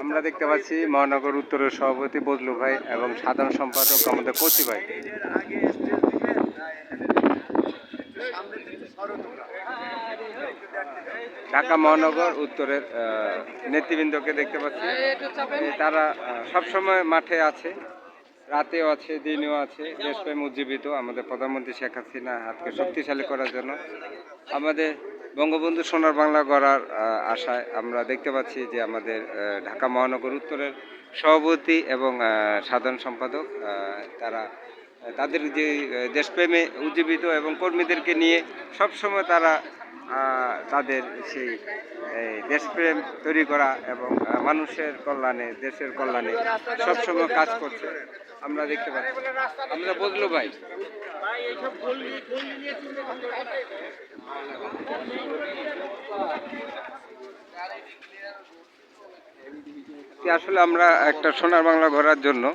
আমরা দেখতে পাচ্ছি মহানগর উত্তরের সভাপতি বজলু ভাই এবং সাধারণ সম্পাদক আমাদের কচি ভাই। ঢাকা মহানগর উত্তরের নেতৃবৃন্দকে দেখতে পাচ্ছি, তারা সবসময় মাঠে আছে, রাতেও আছে, দিনেও আছে, দেশপ্রেম উজ্জীবিত। আমাদের প্রধানমন্ত্রী শেখ হাসিনা হাতকে শক্তিশালী করার জন্য আমাদের বঙ্গবন্ধু সোনার বাংলা গড়ার আশায় আমরা দেখতে পাচ্ছি যে আমাদের ঢাকা মহানগর উত্তরের সভাপতি এবং সাধারণ সম্পাদক তারা তাদের যে দেশপ্রেমে উজ্জীবিত এবং কর্মীদেরকে নিয়ে সবসময় তারা তাদের সেই দেশপ্রেম তৈরি করা এবং মানুষের কল্যাণে, দেশের কল্যাণে সবসময় কাজ করছে আমরা দেখতে পাচ্ছি। আমরা বদলু ভাই আসলে আমরা একটা সোনার বাংলা গড়ার জন্য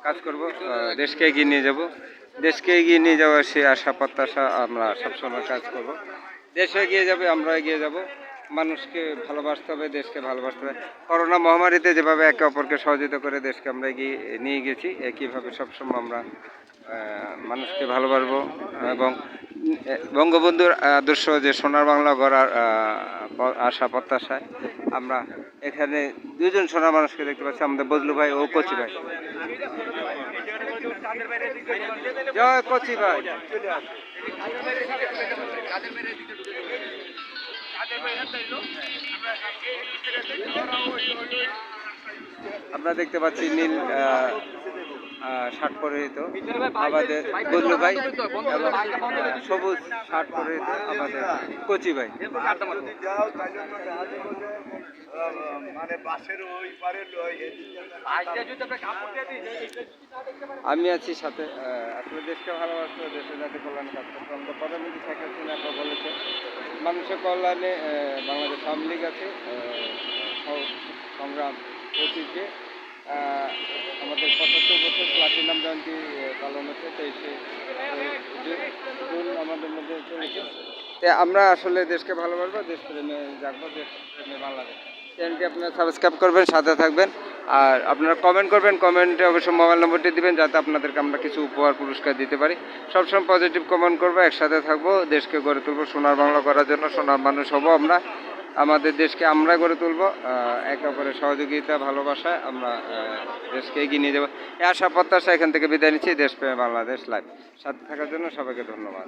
কাজ করব, দেশকে এগিয়ে নিয়ে যাব, দেশকে এগিয়ে নিয়ে যাওয়ার সেই আশা প্রত্যাশা আমরা সবসময় কাজ করব। দেশ এগিয়ে যাবে, আমরা এগিয়ে যাব, মানুষকে ভালোবাসতে হবে, দেশকে ভালোবাসতে হবে। করোনা মহামারীতে যেভাবে একে অপরকে সহযোগিতা করে দেশকে আমরা এগিয়ে নিয়ে গেছি, একইভাবে সবসময় আমরা মানুষকে ভালোবাসবো এবং বঙ্গবন্ধুর আদর্শ যে সোনার বাংলা গড়ার আশা প্রত্যাশায় আমরা এখানে দুজন সোনার মানুষকে দেখতে পাচ্ছি, আমাদের বজলু ভাই ও কচি ভাই। জয় কচি ভাই। আমরা দেখতে পাচ্ছি নীল শার্ট পরিহিত আমাদের বজলু ভাই এবং সবুজ শার্ট পরিহিত আমাদের কচি ভাই। আমি আছি সাথে, আসলে দেশকে ভালোবাসতে, দেশের জাতীয় কল্যাণে কাজ করতে। আমাদের প্রধানমন্ত্রী শেখ হাসিনা বলেছে মানুষের কল্যাণে বাংলাদেশ আওয়ামী লীগ আছে, সংগ্রাম অতীতে আমাদের ৭৫ বছর প্লাটিনাম জয়ন্তী পালন হচ্ছে ২৩শে জুন আমাদের মধ্যে চলেছে। আমরা আসলে দেশকে ভালোবাসবো, দেশপ্রেমে জাগবো, দেশপ্রেমে বাংলাদেশ। চ্যানেলটি আপনারা সাবস্ক্রাইব করবেন, সাথে থাকবেন, আর আপনারা কমেন্ট করবেন, কমেন্টে অবশ্যই মোবাইল নম্বরটি দিবেন যাতে আপনাদেরকে আমরা কিছু উপহার পুরস্কার দিতে পারি। সবসময় পজিটিভ কমেন্ট করবো, একসাথে থাকবো, দেশকে গড়ে তুলবো, সোনার বাংলা করার জন্য সোনার মানুষ হবো আমরা। আমাদের দেশকে আমরা গড়ে তুলবো, একে অপরের সহযোগিতা ভালোবাসায় আমরা দেশকে এগিয়ে নিয়ে যাবো। এই আশা প্রত্যাশা এখান থেকে বিদায় নিচ্ছি। দেশপ্রেমে বাংলাদেশ লাইভ সাথে থাকার জন্য সবাইকে ধন্যবাদ।